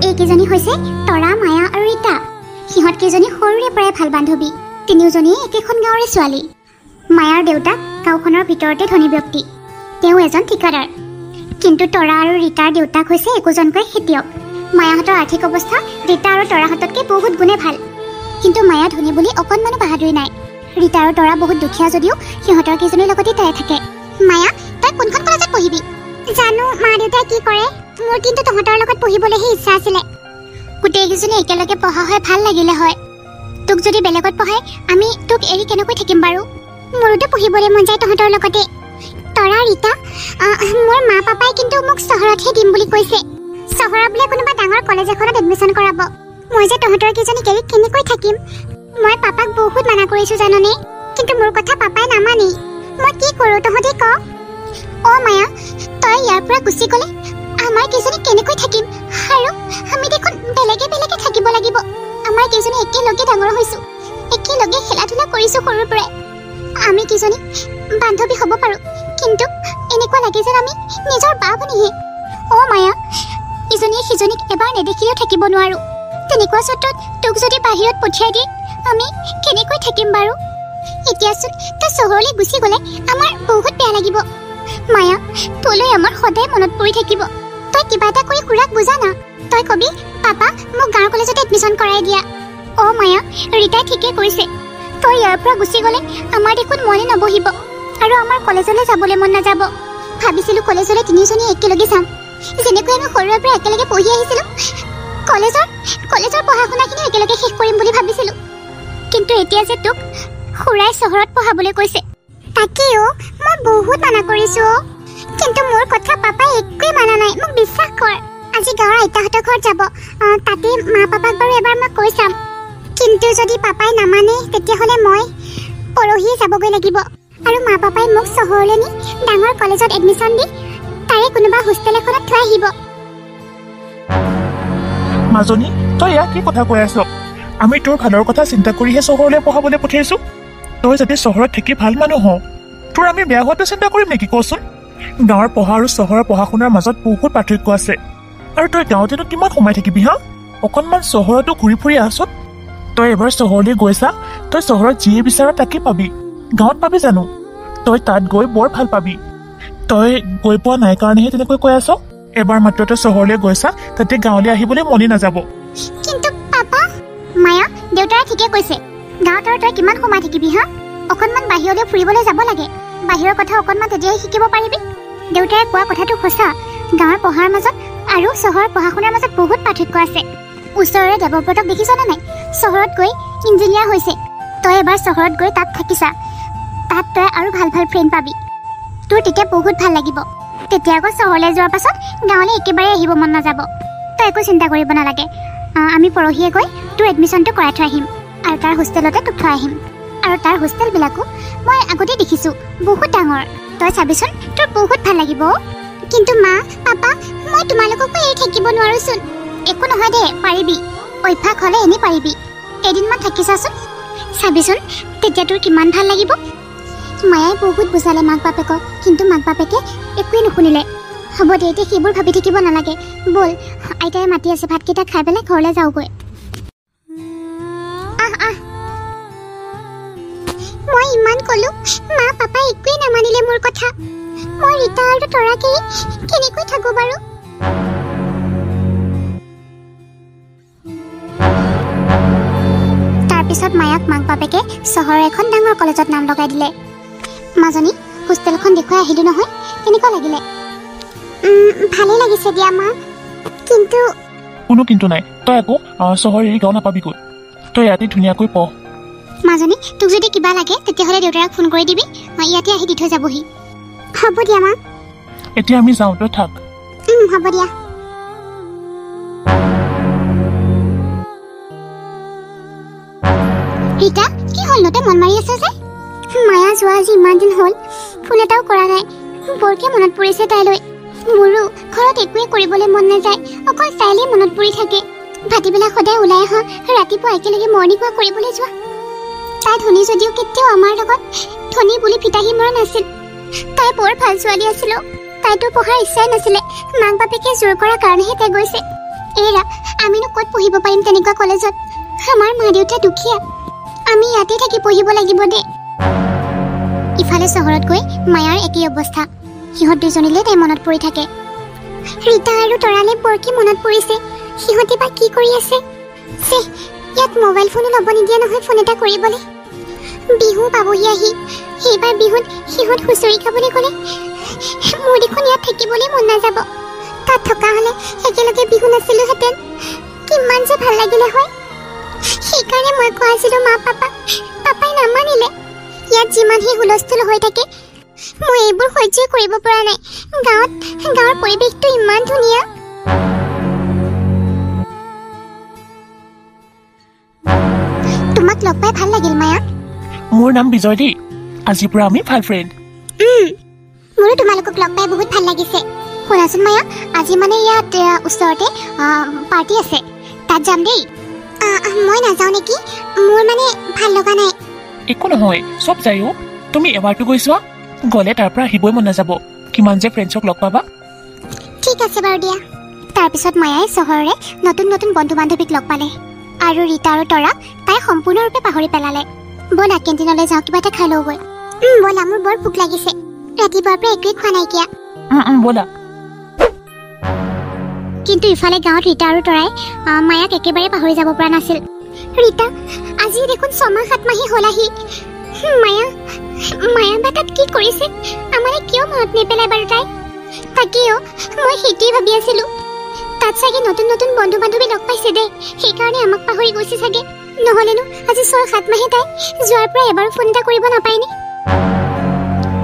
এইকেইজনী হৈছে তৰা, মায়া আৰু ৰীতা। সিহঁত কেইজনী সৰুৰে পৰাই ভাল বান্ধৱী। তিনিওজনীয়ে একেখন গাঁৱৰে ছোৱালী। মায়াৰ দেউতাক গাঁওখনৰ ভিতৰতে ধনী ব্যক্তি, তেওঁ এজন ঠিকাদাৰ। কিন্তু তৰা আৰু ৰীতাৰ দেউতাক হৈছে একোজনকৈ খেতিয়ক। মায়াহঁতৰ আৰ্থিক অৱস্থা ৰীতা আৰু তৰাহঁততকৈ বহুত গুণে ভাল। কিন্তু মায়া ধনী বুলি অকণমানো বাহাদুৰি নাই। ৰীতা আৰু তৰা বহুত দুখীয়া যদিও সিহঁতৰ কেইজনীৰ লগতে তাই থাকে। মায়া, তই কোনখন কলেজত পঢ়িবি? জানো মা দেউতাই কি কৰে, মোৰ কিন্তু তহঁতৰ লগত পঢ়িবলৈহে ইচ্ছা আছিলে। গোটেইকেইজনী একেলগে পঢ়া হয় ভাল লাগিলে হয়। তোক যদি বেলেগত পঢ়াই আমি তোক এৰি কেনেকৈ থাকিম বাৰু? মোৰোতো পঢ়িবলৈ মন যায় তহঁতৰ লগতে। তৰা, ৰীতা, মোৰ মা পাপাই কিন্তু মোক চহৰতহে দিম বুলি কৈছে। চহৰত বোলে কোনোবা ডাঙৰ কলেজ এখনত এডমিশ্যন কৰাব। মই যে তহঁতৰ কেইজনীক এৰি কেনেকৈ থাকিম? মই পাপাক বহুত মানা কৰিছোঁ জাননে, কিন্তু মোৰ কথা পাপাই নামানেই। মই কি কৰোঁ তহঁতে ক? অ' মায়া, তই ইয়াৰ পৰা গুচি গ'লে আমাৰ কেইজনী কেনেকৈ থাকিম? আৰু আমি দেখোন বেলেগে বেলেগে থাকিব লাগিব। আমাৰ কেইজনী একেলগে ডাঙৰ হৈছোঁ, একেলগে খেলা ধূলা কৰিছোঁ সৰুৰ পৰাই। আমি কেইজনী বান্ধৱী হ'ব পাৰোঁ, কিন্তু এনেকুৱা লাগে যেন আমি নিজৰ বা ভনীহে। অ' মায়া, ইজনীয়ে সিজনীক এবাৰ নেদেখিলেও থাকিব নোৱাৰোঁ। তেনেকুৱা ক্ষেত্ৰত তোক যদি বাহিৰত পঠিয়াই দিয়ে আমি কেনেকৈ থাকিম বাৰু? এতিয়াচোন তই চহৰলৈ গুচি গ'লে আমাৰ বহুত বেয়া লাগিব। মায়া, তোলৈ আমাৰ সদায় মনত পৰি থাকিব। তই কিবা এটা কৰি খুৰাক বুজা না। তই কবি পাপা মোক গাঁৱৰ কলেজত এডমিশ্যন কৰাই দিয়া। অ' মায়া, ৰীতাই ঠিকে কৈছে। তই ইয়াৰ পৰা গুচি গ'লে আমাৰ দেখোন মনে নবহিব আৰু আমাৰ কলেজলৈ যাবলৈ মন নাযাব। ভাবিছিলোঁ কলেজলৈ তিনিজনী একেলগে যাম, যেনেকৈ আমি সৰুৰে পৰা একেলগে পঢ়ি আহিছিলোঁ। কলেজৰ পঢ়া শুনাখিনি একেলগে শেষ কৰিম বুলি ভাবিছিলোঁ। কিন্তু এতিয়া যে তোক খুৰাই চহৰত পঢ়াবলৈ কৈছে। তাকেও মই বহুত মানা কৰিছোঁ, কিন্তু মোৰ কথা পাপাই একোৱেই মানা নাই। মোক বিশ্বাস কৰ। আজি গাঁৱৰ আইতাহঁতৰ ঘৰত যাব, তাতে মা পাপাক বাৰু এবাৰ মই কৈ চাম। কিন্তু যদি পাপাই নামানে তেতিয়াহ'লে মই পৰহিয়ে যাবগৈ লাগিব। আৰু মা পাপাই মোক চহৰলৈ নি ডাঙৰ কলেজত এডমিশ্যন দি তাৰে কোনোবা হোষ্টেল এখনত থৈ আহিব। মাজনী, তই ইয়াক কি কথা কৈ আছ? আমি তোৰ ভালৰ কথা চিন্তা কৰিহে চহৰলৈ পঢ়াবলৈ পঠিয়াইছো। তই যদি চহৰত থাকি ভাল মানুহ হওঁ, তোৰ আমি বেয়া হোৱাটো চিন্তা কৰিম নেকি কচোন? গাঁৱৰ পঢ়া আৰু চহৰৰ পঢ়া শুনাৰ মাজত বহুত পাৰ্থক্য আছে। আৰু তই গাঁৱতেনো কিমান সোমাই থাকিবি হা? অকণমান চহৰতো ঘূৰি ফুৰি আহচোন। তই এবাৰ চহৰলৈ গৈছা, তই চহৰত যিয়ে বিচাৰ তাকে পাবি। গাঁৱত পাবি জানো? তই তাত গৈ বৰ ভাল পাবি। তই গৈ পোৱা নাই কাৰণেহে তেনেকৈ কৈ আছ। এবাৰ মাত্ৰ তই চহৰলৈ গৈছা, তাতে গাঁৱলৈ আহিবলৈ মনে নাযাব। কিন্তু পাপা, মায়া, দেউতাই ঠিকে কৈছে। গাঁৱত আৰু তই কিমান সোমাই থাকিবি হা? অকণমান বাহিৰলৈ ফুৰিবলৈ যাব লাগে। বাহিৰৰ কথা অকণমান তেতিয়াহে শিকিব পাৰিবি। দেউতাই কোৱা কথাটো সঁচা। গাঁৱৰ পঢ়াৰ মাজত আৰু চহৰৰ পঢ়া শুনাৰ মাজত বহুত পাৰ্থক্য আছে। ওচৰৰে দেৱব্ৰতক দেখিছনে নাই? চহৰত গৈ ইঞ্জিনিয়াৰ হৈছে। তই এবাৰ চহৰত গৈ তাত থাকিছা, তাত তই আৰু ভাল ভাল ফ্ৰেণ্ড পাবি। তোৰ তেতিয়া বহুত ভাল লাগিব। তেতিয়া আকৌ চহৰলৈ যোৱাৰ পাছত গাঁৱলৈ একেবাৰে আহিব মন নাযাব। তই একো চিন্তা কৰিব নালাগে। আমি পৰহিয়ে গৈ তোৰ এডমিশ্যনটো কৰাই থৈ আহিম আৰু তাৰ হোষ্টেলতে তোক থৈ আহিম। আৰু তাৰ হোষ্টেলবিলাকো মই আগতে দেখিছোঁ, বহুত ডাঙৰ। তই চাবিচোন, তোৰ বহুত ভাল লাগিব। কিন্তু মা, পাপা, মই তোমালোককো এৰি থাকিব নোৱাৰোঁচোন। একো নহয় দে, পাৰিবি। অভ্যাস হ'লে এনেই পাৰিবি। এদিনমান থাকি চাচোন, চাবিচোন তেতিয়া তোৰ কিমান ভাল লাগিব। মায়াই বহুত বুজালে মাক বাপেকক, কিন্তু মাক বাপেকে একোৱেই নুশুনিলে। হ'ব দে, এতিয়া সেইবোৰ ভাবি থাকিব নালাগে। ব'ল, আইতাই মাতি আছে, ভাতকেইটা খাই পেলাই ঘৰলৈ যাওঁগৈ। মই ইমান ক'লো, মা পাপাই একোৱেই নামানিলে মোৰ কথা। মই ৰীতা আৰু তৰাক এৰি কেনেকৈ থাকোঁ বাৰু? তাৰপিছত মায়াক মাক বাপেকে চহৰৰ এখন ডাঙৰ কলেজত নাম লগাই দিলে। মাজনী, হোষ্টেলখন দেখুৱাই আহিলোঁ নহয়, কেনেকুৱা লাগিলে? ভালেই লাগিছে দিয়া মা, কিন্তু কোনো কিন্তু নাই। তই আকৌ চহৰ এৰি গাঁও নাপাবিগৈ। তই ইয়াতে ধুনীয়াকৈ পঢ়। মাজনী, তোক যদি কিবা লাগে তেতিয়াহ'লে দেউতাক ফোন কৰি দিবি, ইয়াতে আহি দি থৈ যাবহি। হ'ব দিয়া মা। এতিয়া আমি যাওঁ, তই থাক। হ'ব দিয়া। ৰীতা, কি হ'ল নো? তই মন মাৰি আছ যে? মায়া যোৱা আজি ইমান দিন হ'ল, ফোন এটাও কৰা নাই। বৰকে মনত পৰিছে তাইলৈ। মোৰো ঘৰত একোৱেই কৰিবলৈ মন নাযায়, অকল তাইলৈ মনত পৰি থাকে। ভাটিবেলা সদায় ওলাই অহা, ৰাতিপুৱা একেলগে মৰ্ণিং ৱাক কৰিবলৈ যোৱা। তাই ধনী যদিও কেতিয়াও আমাৰ লগত ধনী বুলি ফিতাহী মৰা নাছিল। তাই বৰ ভাল ছোৱালী আছিল। তাইতো পঢ়াৰ ইচ্ছাই নাছিলে মাক বাপেকে জোৰ কৰাৰ কাৰণেহে তাই গৈছে এৰা আমিনো ক'ত পঢ়িব পাৰিম তেনেকুৱা কলেজত আমাৰ মা দেউতা দুখীয়া আমি ইয়াতে থাকি পঢ়িব লাগিব দে ইফালে চহৰত গৈ মায়াৰ একেই অৱস্থা সিহঁত দুজনীলে তাই মনত পৰি থাকে ৰীতা আৰু তৰালে বৰ কি মনত পৰিছে সিহঁতে বা কি কৰি আছে ইয়াত মোবাইল ফোনো ল'ব নিদিয়া নহয় ফোন এটা কৰিবলৈ বিহু পাবহি আহি সেইবাৰ বিহুত সিহঁত হুঁচৰি খাবলৈ গ'লে মোৰ দেখোন ইয়াত থাকিবলৈ মন নাযাব তাত থকা হ'লে একেলগে বিহু নাচিলোহেঁতেন কিমান যে ভাল লাগিলে হয় সেইকাৰণে মই কৈ আছিলোঁ মা পাপাই নামানিলে ইয়াত যিমানহে হুলস্থুল হৈ থাকে মই এইবোৰ সহ্য কৰিব পৰা নাই গাঁৱৰ পৰিৱেশটো ইমান ধুনীয়া তোমাক লগ পাই ভাল লাগিল মায়া মোৰ নাম বিজয় দেই আজিৰ পৰা আমি ভাল ফ্ৰেণ্ড মোৰো তোমালোকক লগ পাই বহুত ভাল লাগিছে শুনাচোন মায়া আজি মানে ইয়াত ওচৰতে পাৰ্টি আছে তাত যাম দেই মই নাযাওঁ নেকি মোৰ মানে ভাল লগা নাই একো নহয় চব যায় তুমি এবাৰটো গৈছোৱা গ'লে তাৰ পৰা আহিবই মন নাযাব কিমান যে ফ্ৰেণ্ডছক লগ পাবা ঠিক আছে বাৰু দিয়া তাৰপিছত মায়াই চহৰৰে নতুন নতুন বন্ধু বান্ধৱীক লগ পালে আৰু ৰীতা আৰু তৰাক তাই সম্পূৰ্ণৰূপে পাহৰি পেলালে ব'লা কেণ্টিনলৈ যাওঁ কিবা এটা খাই লওঁগৈ ব'লা মোৰ বৰ ভোক লাগিছে ৰাতিপুৱাৰ পৰা একোৱেই খোৱা নাইকিয়া ব'লা কিন্তু ইফালে গাঁৱত ৰীতা আৰু তৰাই মায়াক একেবাৰে পাহৰি যাব পৰা নাছিল ৰীতা আজি দেখোন 6 মাহ 7 মাহে হ'ল আহি মায়া বা তাত কি কৰিছে আমাৰে কিয় মনত নেপেলাই বাৰু তাকেও মই সেইটোৱেই ভাবি আছিলোঁ তাত চাগে নতুন নতুন বন্ধু বান্ধৱী লগ পাইছে দেই সেইকাৰণে আমাক পাহৰি গৈছে চাগে নহ'লেনো আজি 6-7 মাহে তাই যোৱাৰ পৰা এবাৰো ফোন এটা কৰিব নাপায়নে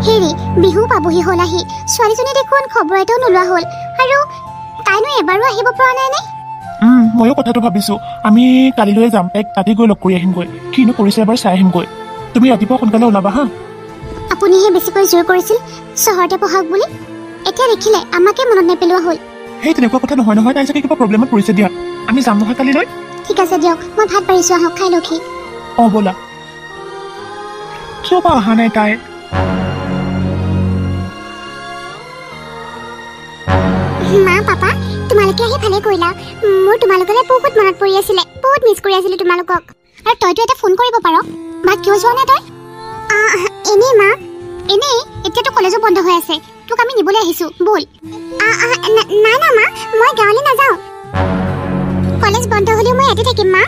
হেৰি বিহু পাবহি হ'ল আহি ছোৱালীজনী দেখোন খবৰ এটাও নোলোৱা হ'ল আৰু তাইনো এবাৰো আহিব পৰা নাই নে ময়ো কথাটো ভাবিছোঁ আমি কালিলৈ যাম তাইক তাতে গৈ লগ কৰি আহিমগৈ কিনো কৰিছে এবাৰ চাই আহিমগৈ তুমি ৰাতিপুৱা সোনকালে ওলাবা হা আপুনিহে বেছিকৈ জোৰ কৰিছিল চহৰতে পঢ়াওক বুলি এতিয়া দেখিলে আমাকে মনত নেপেলোৱা হ'ল সেই তেনেকুৱা কথা নহয় তাই চাগে কিবা প্ৰব্লেমত পৰিছে দিয়া আমি যাম নহয় কালিলৈ ঠিক আছে দিয়ক মই ভাত পাৰিছোঁ আহক খাই লওঁহি ব'লা কিয় বা অহা নাই তাই মা পাপা তোমালোকে আহি ভালে কৰিলা মোৰ তোমালোকলৈ বহুত মনত পৰি আছিলে বহুত মিছ কৰি আছিলোঁ তোমালোকক আৰু তইতো এটা ফোন কৰিব পাৰ বা কিয় যোৱা নাই তই এনেই মা এনেই এতিয়াতো কলেজো বন্ধ হৈ আছে তোক আমি নিবলৈ আহিছোঁ ব'ল না মা মই গাঁৱলৈ নাযাওঁ কলেজ বন্ধ হ'লেও মই ইয়াতে থাকিম মা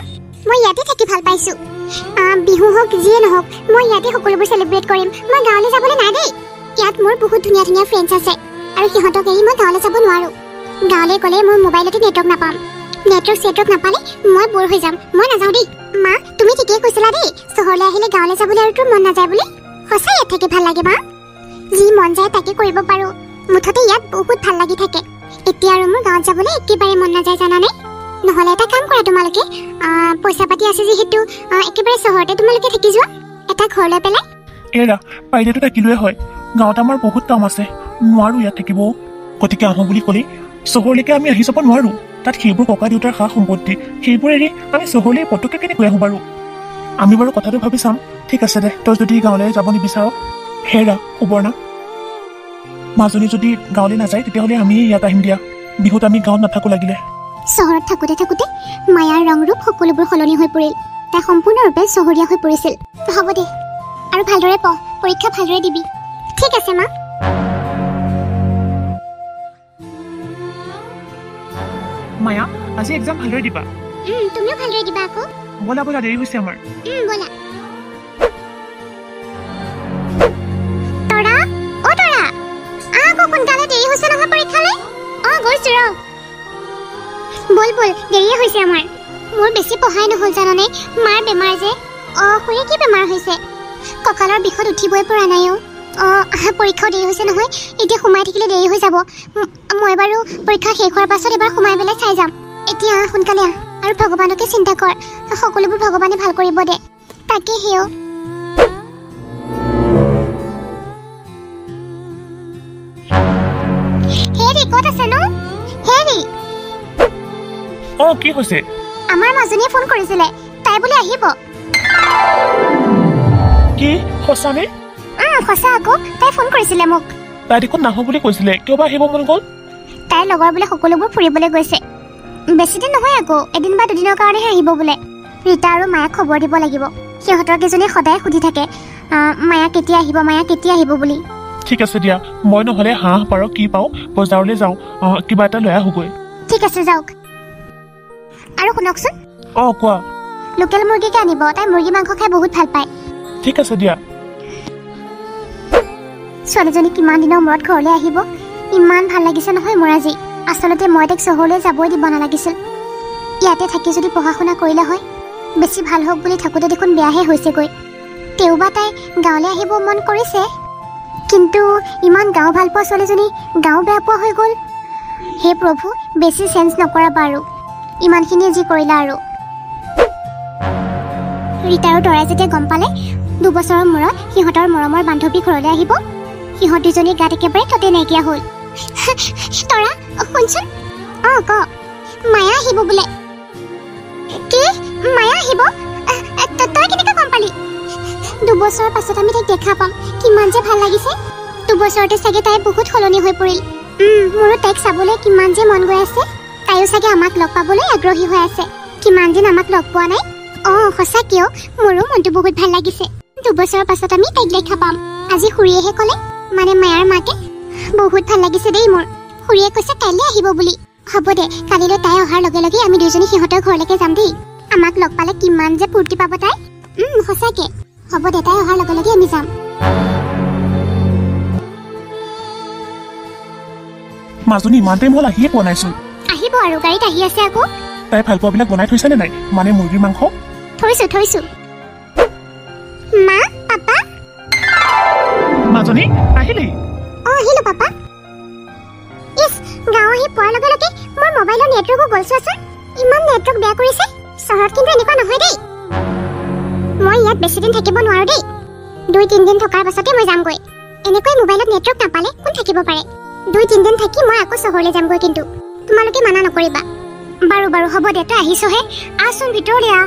মই ইয়াতে থাকি ভাল পাইছোঁ বিহু হওক যিয়ে নহওক মই ইয়াতে সকলোবোৰ চেলিব্ৰেট কৰিম মই গাঁৱলৈ যাবলৈ নাই দেই ইয়াত মোৰ বহুত ধুনীয়া ধুনীয়া ফ্ৰেণ্ডছ আছে আৰু সিহঁতক এৰি মই গাঁৱলৈ যাব নোৱাৰোঁ গাঁৱলৈ গ'লে মোৰ মোবাইলতে নেটৱৰ্ক নাপাম নেটৱৰ্ক নাপালে মই বৰ হৈ যাম মই নাযাওঁ দেই মা তুমি ঠিকেই কৈছিলা দেই চহৰলৈ আহিলে গাঁৱলৈ যাবলৈ আৰু তোৰ মন নাযায় বুলি সঁচাই ইয়াত থাকি ভাল লাগে মা যি মন যায় তাকে কৰিব পাৰোঁ মুঠতে ইয়াত বহুত ভাল লাগি থাকে এতিয়া আৰু মোৰ গাঁৱত যাবলৈ একেবাৰে মন নাযায় জানানে নহ'লে এটা কাম কৰা তোমালোকে পইচা পাতি আছে যিহেতু একেবাৰে চহৰতে তোমালোকে থাকি যোৱা এটা ঘৰ লৈ পেলাই এৰা পাৰিলেতো থাকিলোৱে হয় গাঁৱত আমাৰ বহুত কাম আছে নোৱাৰোঁ ইয়াত থাকিব গতিকে আহোঁ বুলি ক'লেই চহৰলৈকে আমি আহি যাব নোৱাৰোঁ তাত সেইবোৰ ককা দেউতাৰ সা সম্পত্তি সেইবোৰ এৰি আমি চহৰলৈ পটককৈ কেনেকৈ আহোঁ বাৰু আমি বাৰু কথাটো ভাবি চাম ঠিক আছে দে তই যদি গাঁৱলৈ যাব নিবিচাৰ হেৰা সুবৰ্ণা মাজনী যদি গাঁৱলৈ নাযায় তেতিয়াহ'লে আমি ইয়াত আহিম দিয়া বিহুত আমি গাঁৱত নাথাকোঁ লাগিলে চহৰত থাকোঁতে মায়াৰ ৰং ৰূপ সকলোবোৰ সলনি হৈ পৰিল তাই সম্পূৰ্ণৰূপে চহৰীয়া হৈ পৰিছিল হ'ব দে আৰু ভালদৰে পঢ় পৰীক্ষা ভালদৰে দিবি ঠিক আছে মা মায়া আজি এক্সাম ভালদৰে দিবা তুমিও ভালদৰে দিবা আকৌ ব'লা দেৰি হৈছে আমাৰ ব'লা তৰা আকৌ সোনকালে দেৰি হৈছে নহয় পৰীক্ষালৈ গৈছোঁ ৰ বল দেৰিয়ে হৈছে আমাৰ মোৰ বেছি পঢ়াই নহ'ল জানানে মাৰ বেমাৰ যে খুৰীৰ কি বেমাৰ হৈছে কঁকালৰ বিষত উঠিবই পৰা নাই পৰীক্ষাও দেৰি হৈছে নহয় এতিয়া সোমাই থাকিলে দেৰি হৈ যাব মই বাৰু পৰীক্ষা শেষ হোৱাৰ পাছত এবাৰ সোমাই পেলাই চাই যাম এতিয়া সোনকালে আৰু ভগৱানকে চিন্তা কৰ সকলোবোৰ ভগৱানে ভাল কৰিব দে তাকে সেও হেৰি ক'ত আছে নো হেৰি কি হৈছে আমাৰ মাজনীয়ে ফোন কৰিছিলে তাই বোলে আহিব কি সঁচানে সঁচা আকৌ তাই ফোন কৰিছিলে মোক তাই দেখোন নাহো বুলি কৈছিলে, কিয় বা আহিব মন গ'ল? তাইৰ লগৰ বোলে সকলোবোৰ ফুৰিবলৈ গৈছে। বেছিদিন নহয় আকৌ, এদিন বা দুদিনৰ কাৰণেহে আহিব বোলে। ৰীতা আৰু মায়াক খবৰ দিব লাগিব। সিহঁতৰ কেইজনীয়ে সদায় সুধি থাকে মায়া কেতিয়া আহিব বুলি। ঠিক আছে দিয়া, মই নহ'লে হাঁহ পাৰ কি পাওঁ বজাৰলৈ যাওঁ, কিবা এটা লৈ আহোগৈ। ঠিক আছে যাওক। আৰু শুনকচোন, কোৱা। লোকেল মুৰ্গীকে আনিব, তাই মুৰ্গী মাংস খাই বহুত ভাল পায়। ঠিক আছে দিয়া। ছোৱালীজনী কিমান দিনৰ মূৰত ঘৰলৈ আহিব, ইমান ভাল লাগিছে নহয় মোৰ আজি। আচলতে মই তাইক চহৰলৈ যাবই দিব নালাগিছিল। ইয়াতে থাকি যদি পঢ়া শুনা কৰিলে হয়, বেছি ভাল হওক বুলি থাকোঁতে দেখোন বেয়াহে হৈছেগৈ। তেওবা তাই গাঁৱলৈ আহিব মন কৰিছে, কিন্তু ইমান গাঁও ভাল পোৱা ছোৱালীজনী গাঁও বেয়া পোৱা হৈ গ'ল। হে প্ৰভু, বেছি চেঞ্জ নকৰা বাৰু, ইমানখিনিয়ে যি কৰিলা আৰু। ৰীতা আৰু তৰাই যেতিয়া গম পালে 2 বছৰৰ মূৰত সিহঁতৰ মৰমৰ বান্ধৱী ঘৰলৈ আহিব, সিহঁত দুজনীৰ গাত একেবাৰে ততে নাইকিয়া হ'ল। তৰা শুনচোন, ক মায়া আহিব বোলে। কি মায়া আহিব? তই কেনেকৈ গম পালি? 2 বছৰৰ পাছত আমি তাইক দেখা পাম, কিমান যে ভাল লাগিছে। 2 বছৰতে চাগে তাই বহুত সলনি হৈ পৰিল। মোৰো তাইক চাবলৈ কিমান যে মন গৈ আছে। তাইও চাগে আমাক লগ পাবলৈ আগ্ৰহী হৈ আছে। কিমান দিন আমাক লগ পোৱা নাই। সঁচাকেও মোৰো মনটো বহুত ভাল লাগিছে। 2 বছৰৰ পাছত আমি তাইক দেখা পাম। আজি খুৰীয়েহে ক'লে, মানে মায়াৰ মাকে। বহুত ভাল লাগিছে দেই মোৰ। খুৰীয়ে কৈছে কাইলৈ আহিব বুলি। হ'ব দে, কালিলৈ তাই অহাৰ লগে লগে আমি দুজনী সিহঁতৰ ঘৰলৈকে যাম দেই। আমাক লগ পালে কিমান যে ফূৰ্তি পাব তাই। সঁচাকে। হ'ব দে, তাই অহাৰ লগে লগে আমি যাম। মাজনী ইমান টাইম হ'ল আহিয়ে পোৱা নাইচোন। আহিব আৰু, গাড়ীত আহি আছে আকৌ। তাই ভাল পোৱাবিলাক বনাই থৈছেনে নাই, মানে মুৰ্গীৰ মাংস? থৈছো। মা, পাপা। মাজনী আহিলি? আহিলো পাপা। ইছ, গাঁও আহি পোৱাৰ লগে লগে মোৰ মোবাইলৰ নেটৱৰ্কো গ'ল চোৱাচোন। ইমান নেটৱৰ্ক বেয়া কৰিছে। চহৰত কিন্তু এনেকুৱা নহয় দেই। মই ইয়াত বেছিদিন থাকিব নোৱাৰো দেই। 2-3 দিন থকাৰ পাছতে মই যামগৈ। এনেকৈ মোবাইলত নেটৱৰ্ক নাপালে কোন থাকিব পাৰে? 2-3 দিন থাকি মই আকৌ চহৰলৈ যামগৈ, কিন্তু তোমালোকে মানা নকৰিবা। বাৰু হ'ব দে, তই আহিছহে, আহচোন ভিতৰলৈ আহ।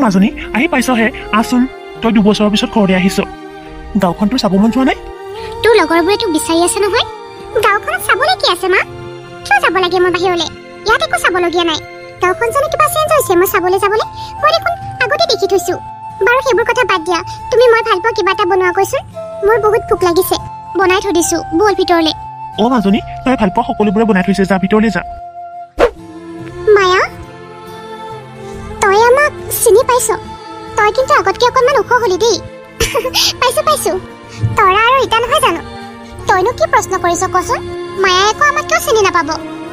মাজনী আহি পাইছহে, আহচোন। তই 2 বছৰৰ পিছত ঘৰলৈ আহিছ। গাঁওখন তোৰ চাব মন যোৱা নাই? তোৰ লগৰবোৰে তোক বিচাৰি আছে নহয়। গাঁওখনত চাবলৈ কি আছে মা? কিয় যাব লাগে মই বাহিৰলৈ? ইয়াত একো চাবলগীয়া নাই। গাঁওখন জানো কিবা চেঞ্জ হৈছে মই চাবলৈ যাবলৈ? মই দেখোন আগতে দেখি থৈছো। বাৰু সেইবোৰ কথা বাদ দিয়া, তুমি মই ভাল পোৱা কিবা এটা বনোৱা কৈছোন। মোৰ বহুত ভোক লাগিছে, বনাই থৈ দিছো, বল ভিতৰলৈ। মাজনী তই ভাল পোৱা সকলোবোৰে বনাই থৈছে, যা ভিতৰলৈ যা। মায়া, তই আমাক চিনি পাইছ? তই কিন্তু আগতকে অকণমান ওখ হলি দেই। পাইছো। তৰা আৰু ৰীতা নহয় জানো? তইনো কি প্ৰশ্ন কৰিছ কচোন? মায়াই আকৌ আমাক কিয় চিনি নাপাব?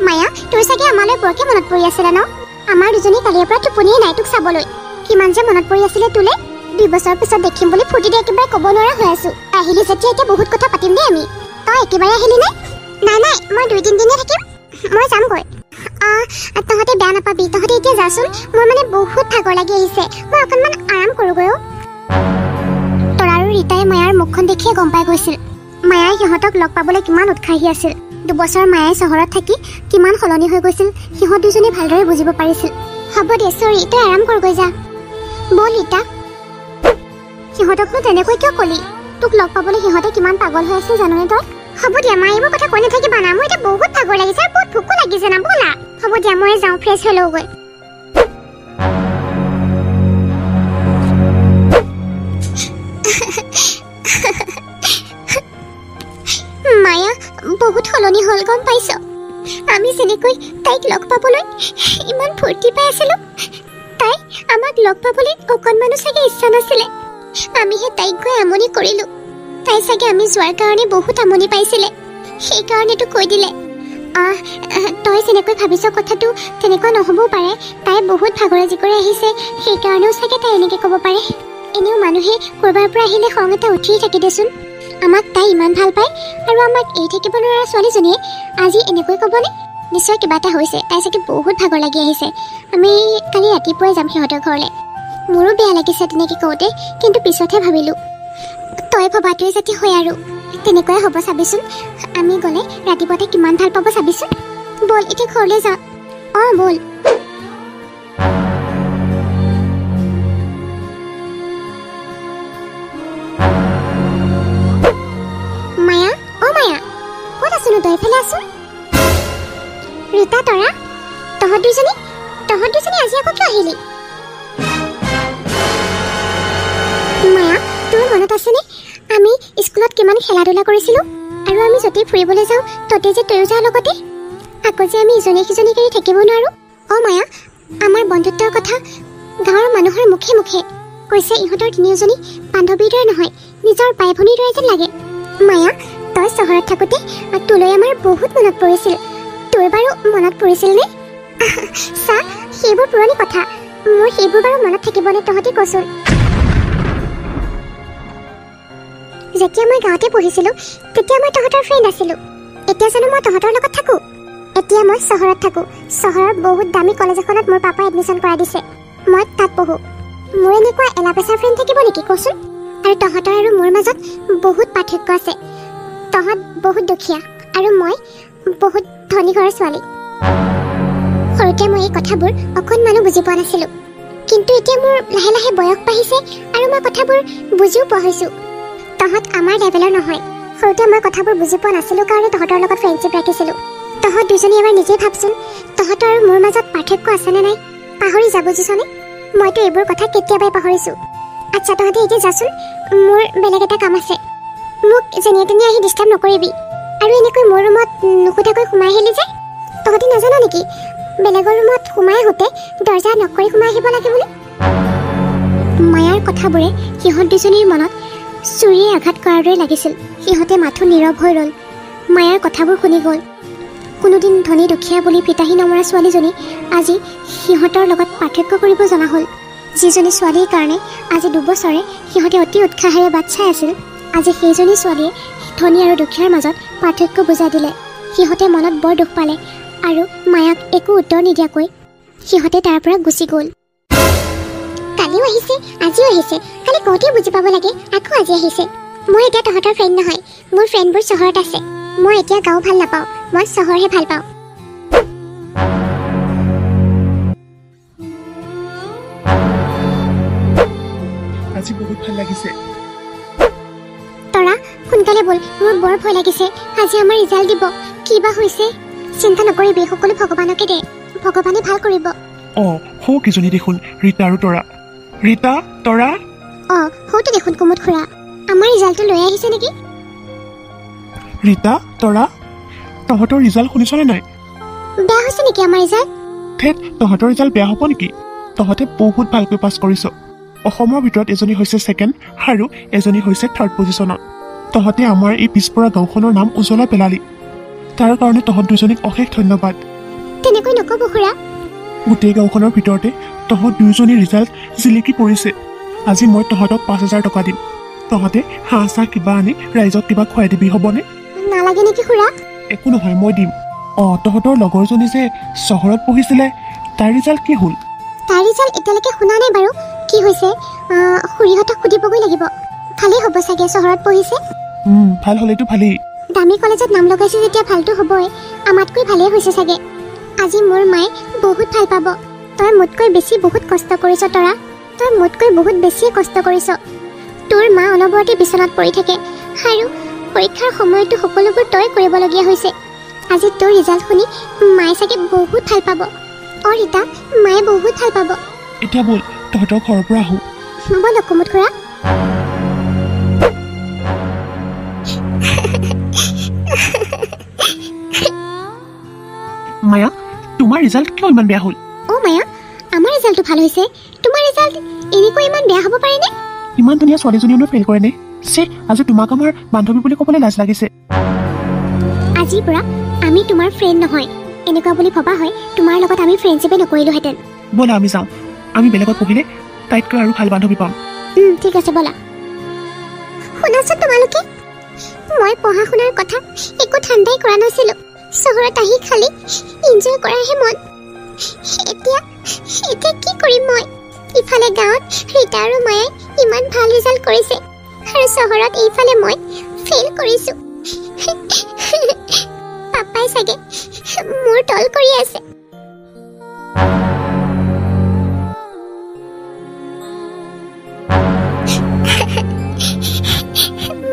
মায়া, তোৰ চাগে আমালৈ বৰকে মনত পৰি আছিলে ন? আমাৰ দুজনী কালিৰ পৰা টোপনিয়ে নাই তোক চাবলৈ। কিমান যে মনত পৰি আছিলে তোলে। 2 বছৰৰ পিছত দেখিম বুলি ফূৰ্তিতে একেবাৰে ক'ব নোৱাৰা হৈ আছো। আহিলি যেতিয়া এতিয়া বহুত কথা পাতিম দেই আমি। তই একেবাৰে আহিলি নে? নাই, মই 2-3 দিনহে থাকিম। মই যামগৈ। তহঁতে বেয়া নাপাবি, তহঁতে এতিয়া যাচোন। মোৰ মানে বহুত ভাগৰ লাগি আহিছে, মই অকণমান আৰাম কৰোগৈ। তৰা আৰু ৰীতাই মায়াৰ মুখখন দেখিয়ে গম পাই গৈছিল মায়াই সিহঁতক লগ পাবলৈ কিমান উৎসাহী আছিল। 2 বছৰ মায়াই চহৰত থাকি কিমান সলনি হৈ গৈছিল সিহঁত দুজনী ভালদৰে বুজিব পাৰিছিল। হ'ব দে, চৰি, তই আৰাম কৰগৈ যা। বল ৰীতা। সিহঁতকনো তেনেকৈ কিয় কলি? তোক লগ পাবলৈ সিহঁতে কিমান পাগল হৈ আছিল জাননে তই? হ'ব দিয়া মা, এইবোৰ কথা কৈ নাথাকিবা না। মোৰ এতিয়া বহুত ভাগৰ লাগিছে আৰু বহুত ভোকো লাগিছে না, ব'লা। হ'ব দিয়া, মই যাওঁ, ফ্ৰেছ হৈ লওঁগৈ। মায়া বহুত সলনি হ'ল গম পাইছ? আমি যেনেকৈ তাইক লগ পাবলৈ ইমান ফূৰ্তি পাই আছিলো, তাই আমাক লগ পাবলৈ অকণমানো চাগে ইচ্ছা নাছিলে। আমিহে তাইক গৈ আমনি কৰিলো। তাই চাগে আমি যোৱাৰ কাৰণে বহুত আমনি পাইছিলে, সেইকাৰণেতো কৈ দিলে। তই যেনেকৈ ভাবিছ কথাটো তেনেকুৱা নহ'বও পাৰে। তাই বহুত ভাগৰে জিগৰে আহিছে, সেইকাৰণেও চাগে তাই এনেকৈ ক'ব পাৰে। এনেও মানুহে ক'ৰবাৰ পৰা আহিলে খং এটা উঠিয়ে থাকে দেচোন। আমাক তাই ইমান ভাল পায় আৰু আমাক এৰি থাকিব নোৱাৰা ছোৱালীজনীয়ে আজি এনেকৈ ক'বনে? নিশ্চয় কিবা এটা হৈছে। তাই চাগে বহুত ভাগৰ লাগি আহিছে। আমি কালি ৰাতিপুৱাই যাম সিহঁতৰ ঘৰলৈ। মোৰো বেয়া লাগিছে তেনেকৈ কওঁতে, কিন্তু পিছতহে ভাবিলোঁ তই ভবাটোৱে যাতে হয় আৰু তেনেকুৱাই হ'ব চাবিচোন। আমি গ'লে ৰাতিপুৱাতে কিমান ভাল পাব চাবিচোন। বল এতিয়া ঘৰলৈ যাওঁ। বল। মায়া, মায়া, উদয়ফালে আছোন ৰীতা তৰা তহঁত দুজনী আজি আকৌ কিয় আহিলি মায়া তোৰ মনত আছেনে আমি স্কুলত কিমান খেলা ধূলা কৰিছিলোঁ আৰু আমি য'তেই ফুৰিবলৈ যাওঁ ততে যে তয়ো যাওঁ লগতে আকৌ যে আমি ইজনে সিজনীক এৰি থাকিব নোৱাৰোঁ মায়া আমাৰ বন্ধুত্বৰ কথা গাঁৱৰ মানুহৰ মুখে মুখে কৈছে ইহঁতৰ তিনিওজনী বান্ধৱীৰ দৰে নহয় নিজৰ বাই ভনীৰ দৰে যেন লাগে মায়া তই চহৰত থাকোঁতে তোলৈ আমাৰ বহুত মনত পৰিছিল তোৰ বাৰু মনত পৰিছিলনে চা সেইবোৰ পুৰণি কথা মোৰ সেইবোৰ বাৰু মনত থাকিবনে তহঁতে কচোন যেতিয়া মই গাঁৱতে পঢ়িছিলোঁ তেতিয়া মই তহঁতৰ ফ্ৰেণ্ড আছিলোঁ এতিয়া জানো মই তহঁতৰ লগত থাকোঁ এতিয়া মই চহৰত থাকোঁ চহৰৰ বহুত দামী কলেজ এখনত মোৰ পাপাই এডমিশ্যন কৰাই দিছে মই তাত পঢ়োঁ মোৰ এনেকুৱা এলাপেচাৰ ফ্ৰেণ্ড থাকিব নেকি কচোন আৰু তহঁতৰ আৰু মোৰ মাজত বহুত পাৰ্থক্য আছে তহঁত বহুত দুখীয়া আৰু মই বহুত ধনী ঘৰৰ ছোৱালী সৰুতে মই এই কথাবোৰ অকণমানো বুজি পোৱা নাছিলোঁ কিন্তু এতিয়া মোৰ লাহে লাহে বয়স বাঢ়িছে আৰু মই কথাবোৰ বুজিও পোৱা হৈছোঁ তহঁত আমাৰ লেভেলৰ নহয় সৰুতে মই কথাবোৰ বুজি পোৱা নাছিলোঁ কাৰণে তহঁতৰ লগত ফ্ৰেণ্ডশ্বিপ ৰাখিছিলোঁ তহঁত দুজনী এবাৰ নিজেই ভাবচোন তহঁতৰ আৰু মোৰ মাজত পাৰ্থক্য আছেনে নাই পাহৰি যা বুজিছনে মইতো এইবোৰ কথা কেতিয়াবাই পাহৰিছোঁ আচ্ছা তহঁতে এতিয়া যাচোন মোৰ বেলেগ এটা কাম আছে মোক যেনে তেনে আহি ডিষ্টাৰ্ব নকৰিবি আৰু এনেকৈ মোৰ ৰুমত নুসুধাকৈ সোমাই আহিলি যে তহঁতি নাজান নেকি বেলেগৰ ৰুমত সোমাই আহোঁতে দৰ্জা নক কৰি সোমাই আহিব লাগে বুলি মায়াৰ কথাবোৰে সিহঁত দুজনীৰ মনত চুৰিয়ে আঘাত কৰাৰ দৰে লাগিছিল সিহঁতে মাথো নীৰৱ হৈ ৰ'ল মায়াৰ কথাবোৰ শুনি গ'ল কোনোদিন ধনী দুখীয়া বুলি ফিতাহী নমৰা ছোৱালীজনী আজি সিহঁতৰ লগত পাৰ্থক্য কৰিব জনা হ'ল যিজনী ছোৱালীৰ কাৰণে আজি 2 বছৰে সিহঁতে অতি উৎসাহেৰে বাট চাই আছিল আজি সেইজনী ছোৱালীয়ে ধনী আৰু দুখীয়াৰ মাজত পাৰ্থক্য বুজাই দিলে সিহঁতে মনত বৰ দুখ পালে আৰু মায়াক একো উত্তৰ নিদিয়াকৈ সিহঁতে তাৰ পৰা গুচি গ'ল কালিও আহিছে আজিও আহিছে খালি কওঁতে বুজি পাব লাগে আকৌ আজি আহিছে মই এতিয়া তহঁতৰ ফ্ৰেণ্ড নহয় মোৰ ফ্ৰেণ্ডবোৰ চহৰত আছে মই এতিয়া গাঁও ভাল নাপাওঁ মই চহৰহে ভাল পাওঁ আজি বহুত ভাল লাগিছে তৰা সোনকালে বল মোৰ বৰ ভয় লাগিছে আজি আমাৰ ৰিজাল্ট দিব কি বা হৈছে চিন্তা নকৰিবি সকলো ভগৱানকে দে ভগৱানে ভাল কৰিব সৌ কিজনী দেখোন ৰীতা আৰু তৰা ৰীতা তৰা সৌটো দেখোন কুমুদ খুৰা আমাৰ ৰিজাল্টটো লৈ আহিছে নেকি ৰীতা তৰা তহঁতৰ ৰিজাল্ট শুনিছনে নাই বেয়া হৈছে নেকি আমাৰ ৰিজাল্ট ঠেট তহঁতৰ ৰিজাল্ট বেয়া হ'ব নেকি তহঁতে বহুত ভালকৈ পাছ কৰিছ অসমৰ ভিতৰত এজনী হৈছে 2nd আৰু এজনী হৈছে 3rd পজিশ্যনত তহঁতে আমাৰ এই পিছপৰা গাঁওখনৰ নাম উজ্বলাই পেলালি তাৰ কাৰণে তহঁত দুজনীক অশেষ ধন্যবাদ তেনেকৈ নক'ব খুৰা গোটেই গাঁওখনৰ ভিতৰতে তহঁত দুয়োজনীৰ ৰিজাল্ট জিলিকি পৰিছে আজি মই তহঁতক 5,000 টকা দিম তহঁতে হাঁহ চাহ কিবা আনি ৰাইজক কিবা খুৱাই দিবি হ'বনে নালাগে নেকি খুৰা একো নহয় মই দিম তহঁতৰ লগৰজনী যে চহৰত পঢ়িছিলে তাৰ ৰিজাল্ট কি হ'ল তাৰ ৰিজাল্ট এতিয়ালৈকে শুনা নাই বাৰু কি হৈছে খুৰীহঁতক সুধিবগৈ লাগিব ভালেই হ'ব চাগে চহৰত পঢ়িছে ভাল হ'লেতো ভালেই দামী কলেজত নাম লগাইছে যেতিয়া ভালটো হ'বই আমাতকৈ ভালেই হৈছে চাগে আজি মোৰ মায়ে বহুত ভাল পাব তই মোতকৈ বেছি বহুত কষ্ট কৰিছ তৰা তই মোতকৈ বহুত বেছিয়ে কষ্ট কৰিছ তোৰ মা অনবৰতে বিচনাত পৰি থাকে আৰু পৰীক্ষাৰ সময়তো সকলোবোৰ তই কৰিবলগীয়া হৈছে আজি তোৰ ৰিজাল্ট শুনি মায়ে চাগে বহুত ভাল পাব ৰীতা মায়ে বহুত ভাল পাব এতিয়া বল তহঁতৰ ঘৰৰ পৰা আহোঁ ব'ল কুমুদ খুৰা মায়া তোমাৰ ৰিজাল্ট কিয় ইমান বেয়া হ'ল মায়া আমাৰ ৰিজাল্টটো ভাল হৈছে তোমাৰ ৰিজাল্ট এনেকৈ ইমান বেয়া হ'ব পাৰেনে ইমান ধুনীয়া ছোৱালীজনীয়েনো ফেইল কৰেনে আজি তোমাক আমাৰ বান্ধৱী বুলি ক'বলৈ লাজ লাগিছে আজিৰ পৰা আমি তোমাৰ ফ্ৰেণ্ড নহয় এনেকুৱা বুলি ভবা হয় তোমাৰ লগত আমি ফ্ৰেণ্ডশ্বিপে নকৰিলোহেঁতেন ব'লা আমি যাওঁ আমি বেলেগত পঢ়িলে তাইতকৈ আৰু ভাল বান্ধৱী পাম ঠিক আছে ব'লা শুনাচোন তোমালোকে মই পঢ়া শুনাৰ কথা একো ঠাণ্ডাই কৰা নাছিলোঁ চহৰত আহি খালি এনজয় কৰাৰহে মন এতিয়া কি কৰিম মই ইফালে গাঁৱত ৰীতা আৰু মায়ে ইমান ভাল ৰিজাল্ট কৰিছে আৰু চহৰত এইফালে মই ফেইল কৰিছোঁ পাপাই চাগে মোৰ তল কৰি আছে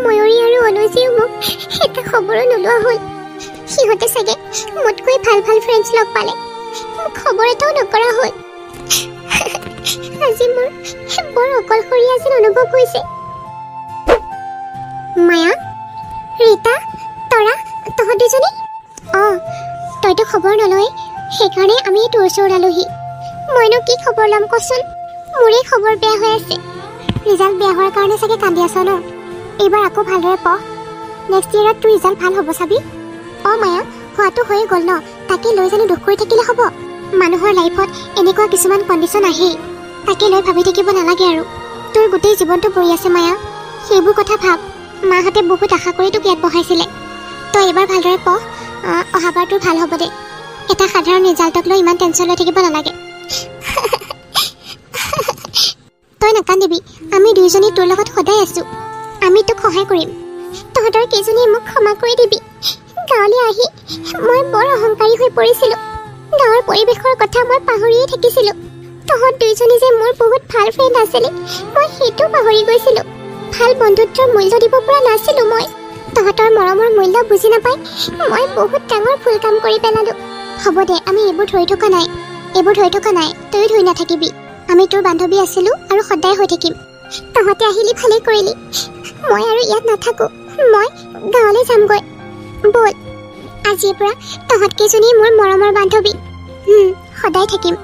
ময়ূৰী আৰু অনুজীও মোক এটা খবৰো নোলোৱা হ'ল সিহঁতে চাগে মোতকৈ ভাল ভাল ফ্ৰেণ্ডছ লগ পালে মোক খবৰ এটাও নকৰা হ'ল আজি মোৰ বৰ অকলশৰীয়া যেন অনুভৱ হৈছে মায়া ৰীতা তৰা তহঁত দুজনী তইতো খবৰ নলয় সেইকাৰণে আমি তোৰ ওচৰত আলোহি মইনো কি খবৰ ল'ম কচোন মোৰে খবৰ বেয়া হৈ আছে ৰিজাল্ট বেয়া হোৱাৰ কাৰণে চাগে কান্দি আছ ন এইবাৰ আকৌ ভালদৰে পঢ় নেক্সট ইয়েৰত তোৰ ৰিজাল্ট ভাল হ'ব চাবি মায়া হোৱাটো হৈয়ে গ'ল ন তাকে লৈ জানো দুখ কৰি থাকিলে হ'ব মানুহৰ লাইফত এনেকুৱা কিছুমান কণ্ডিশ্যন আহেই তাকে লৈ ভাবি থাকিব নালাগে আৰু তোৰ গোটেই জীৱনটো পৰি আছে মায়া সেইবোৰ কথা ভাব মাহঁতে বহুত আশা কৰি তোক ইয়াত বহাইছিলে তই এইবাৰ ভালদৰে পঢ় অহাবাৰ তোৰ ভাল হ'ব দে এটা সাধাৰণ ৰিজাল্টক লৈ ইমান টেনশ্যন লৈ থাকিব নালাগে তই নাকান্দিবি আমি দুয়োজনী তোৰ লগত সদায় আছোঁ আমি তোক সহায় কৰিম তহঁতৰ কেইজনীয়ে মোক ক্ষমা কৰি দিবি গাঁৱলৈ আহি মই বৰ অহংকাৰী হৈ পৰিছিলোঁ গাঁৱৰ পৰিৱেশৰ কথা মই পাহৰিয়ে থাকিছিলোঁ তহঁত দুয়োজনী যে মোৰ বহুত ভাল ফ্ৰেণ্ড আছিলে মই সেইটো পাহৰি গৈছিলোঁ ভাল বন্ধুত্বৰ মূল্য দিব পৰা নাছিলোঁ মই তহঁতৰ মৰমৰ মূল্য বুজি নাপাই মই বহুত ডাঙৰ ভুল কাম কৰি পেলালোঁ হ'ব দে আমি এইবোৰ ধৰি থকা নাই তয়ো ধৰি নাথাকিবি আমি তোৰ বান্ধৱী আছিলোঁ আৰু সদায় হৈ থাকিম তহঁতে আহিলি ভালেই কৰিলি মই আৰু ইয়াত নাথাকোঁ মই গাঁৱলৈ যামগৈ ব'ল আজিৰ পৰা তহঁত কেইজনী মোৰ মৰমৰ বান্ধৱী সদায় থাকিম